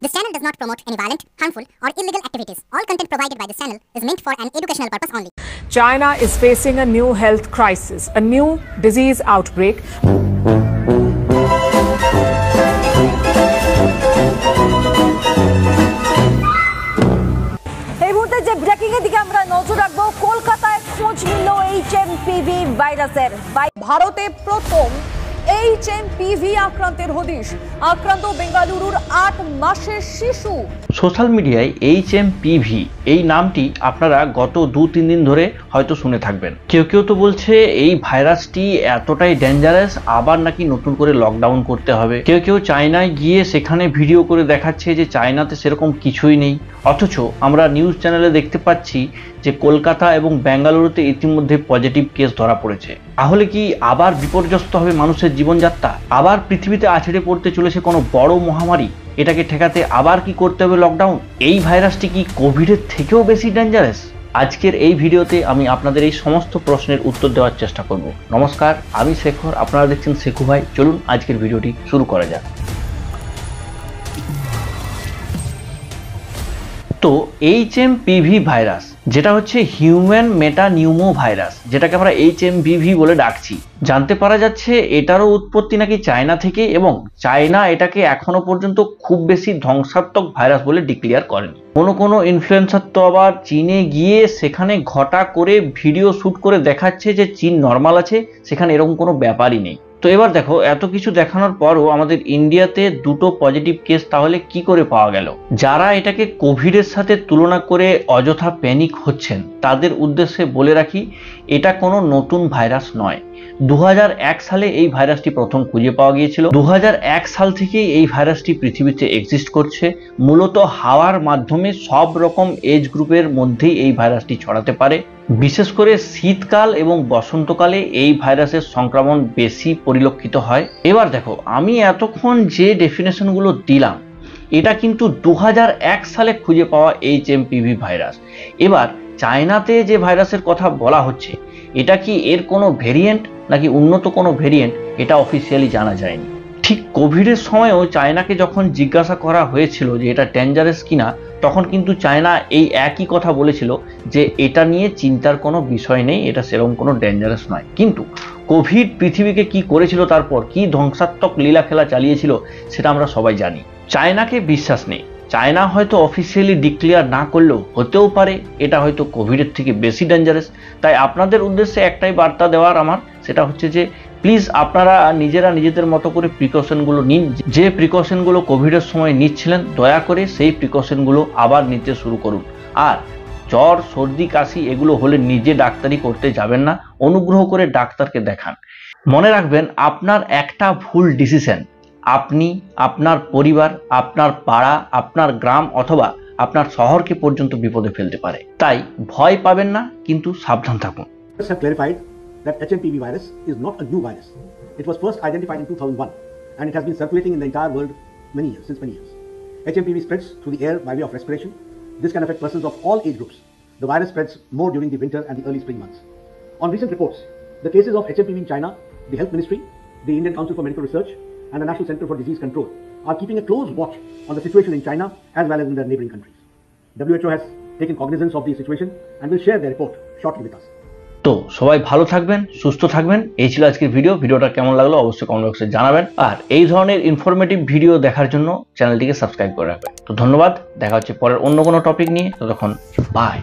This channel does not promote any violent, harmful, or illegal activities. All content provided by this channel is meant for an educational purpose only. China is facing a new health crisis, a new disease outbreak. এই মুহূর্তে যে breaking এর দিকে আমরা নজর রাখবো, কলকাতায় খোঁজ মিলল এইচএমপিভি ভাইরাসের। ভারতে প্রথম এইচএমপিভি আক্রান্তের হদিশ। আক্রান্ত বেঙ্গালুরুর 8 মাসের শিশু। সোশ্যাল মিডিয়ায় এইচএমপিভি এই নামটি আপনারা গত 2-3 দিন ধরে হয়তো শুনে থাকবেন। কেউ কেউ তো বলছে এই ভাইরাসটি এতটাই ডেঞ্জারাস, আবার নাকি নতুন করে লকডাউন করতে হবে। কেউ কেউ চায়নায় গিয়ে সেখানে ভিডিও করে দেখাচ্ছে যে চায়নাতে সেরকম কিছুই নেই। অথচ আমরা নিউজ চ্যানেলে দেখতে পাচ্ছি যে কলকাতা এবং বেঙ্গালুরুতে ইতিমধ্যে পজিটিভ কেস ধরা পড়েছে। তাহলে কি আবার বিপর্যস্ত হবে মানুষের জীবনযাত্রা? আবার পৃথিবীতে আছড়ে পড়তে চলেছে কোনো বড় মহামারী? এটাকে ঠেকাতে আবার কি করতে হবে লকডাউন? এই ভাইরাসটি কি কোভিডের থেকেও বেশি ডেঞ্জারাস? আজকের এই ভিডিওতে আমি আপনাদের এই সমস্ত প্রশ্নের উত্তর দেওয়ার চেষ্টা করব। নমস্কার, আমি শেখর, আপনারা দেখছেন শেখু ভাই। চলুন আজকের ভিডিওটি শুরু করা যাক। তো এইচএমপিভি ভাইরাস, যেটা হচ্ছে হিউম্যান মেটানিউমো ভাইরাস, যেটাকে আমরা এইচএমপিভি বলে ডাকছি, জানতে পারা যাচ্ছে এটারও উৎপত্তি নাকি চায়না থেকে, এবং চায়না এটাকে এখনো পর্যন্ত খুব বেশি ধ্বংসাত্মক ভাইরাস বলে ডিক্লেয়ার করেনি। কোনো ইনফ্লুয়েন্সার তো আবার চীনে গিয়ে সেখানে ঘটা করে ভিডিও শুট করে দেখাচ্ছে যে চীন নর্মাল আছে, সেখানে এরকম কোনো ব্যাপারই নেই। তো এবার দেখো, এত কিছু দেখানোর পরও আমাদের ইন্ডিয়াতে 2টো পজিটিভ কেস তাহলে কি করে পাওয়া গেল? যারা এটাকে কোভিডের সাথে তুলনা করে অযথা প্যানিক হচ্ছেন তাদের উদ্দেশ্যে বলে রাখি, এটা কোনো নতুন ভাইরাস নয়। 2001 সালে এই ভাইরাসটি প্রথম খুঁজে পাওয়া গিয়েছিল। 2001 সাল থেকেই এই ভাইরাসটি পৃথিবীতে এক্সিস্ট করছে। মূলত হাওয়ার মাধ্যমে সব রকম এজ গ্রুপের মধ্যেই এই ভাইরাসটি ছড়াতে পারে। বিশেষ করে শীতকাল এবং বসন্তকালে এই ভাইরাসের সংক্রমণ বেশি পরিলক্ষিত হয়। এবার দেখো, আমি এতক্ষণ যে ডেফিনেশনগুলো দিলাম, এটা কিন্তু 2001 সালে খুঁজে পাওয়া এইচএমপিভি ভাইরাস। এবার চায়নাতে যে ভাইরাসের কথা বলা হচ্ছে, এটা কি এর কোনো ভেরিয়েন্ট নাকি উন্নত কোনো ভেরিয়েন্ট, এটা অফিসিয়ালি জানা যায়নি। ঠিক কোভিডের সময়ও চায়নাকে যখন জিজ্ঞাসা করা হয়েছিল যে এটা ডেঞ্জারাস কিনা, তখন কিন্তু চায়না এই একই কথা বলেছিল যে এটা নিয়ে চিন্তার কোনো বিষয় নেই, এটা সেরকম কোনো ডেঞ্জারাস নয়। কিন্তু কোভিড পৃথিবীকে কি করেছিল, তারপর কি ধ্বংসাত্মক লীলা খেলা চালিয়েছিল, সেটা আমরা সবাই জানি। চায়নাকে বিশ্বাস নেই। চায়না হয়তো অফিসিয়ালি ডিক্লেয়ার না করলেও হতেও পারে এটা হয়তো কোভিডের থেকে বেশি ডেঞ্জারাস। তাই আপনাদের উদ্দেশ্যে একটাই বার্তা দেওয়ার আমার, সেটা হচ্ছে যে প্লিজ আপনারা নিজেরা নিজেদের মতো করে প্রিকশনগুলো নিন। যে প্রিকশনগুলো কোভিডের সময় নিচ্ছিলেন, দয়া করে সেই প্রিকশনগুলো আবার নিতে শুরু করুন। আর জ্বর, সর্দি, কাশি এগুলো হলে নিজে ডাক্তারি করতে যাবেন না, অনুগ্রহ করে ডাক্তারকে দেখান। মনে রাখবেন, আপনার একটা ভুল ডিসিশন আপনি, আপনার পরিবার, আপনার পাড়া, আপনার গ্রাম অথবা আপনার শহরকে পর্যন্ত বিপদে ফেলতে পারে। তাই ভয় পাবেন না, কিন্তু সাবধান থাকুন। Have clarified that HMPV virus is not a new virus. It was first identified in 2001 and it has been circulating in the entire world since many years. HMPV spreads through the air by way of respiration. This can affect persons of all age groups. The virus spreads more during the winter and the early spring months. On recent reports, the cases of HMPV in China, the Health Ministry, the Indian Council for Medical Research and the National Center for Disease Control are keeping a close watch on the situation in China as well as in their neighboring countries. WHO has taken cognizance of the situation and will share their report shortly with us. তো সবাই ভালো থাকবেন, সুস্থ থাকবেন। এই ছিল আজকের ভিডিওটা কেমন লাগলো অবশ্যই কমেন্ট বক্সে জানাবেন। আর এই ধরনের ইনফরমেটিভ ভিডিও দেখার জন্য চ্যানেলটিকে সাবস্ক্রাইব করে রাখবেন। তো ধন্যবাদ, দেখা হচ্ছে পরের অন্য কোনো টপিক নিয়ে। ততক্ষণ বাই।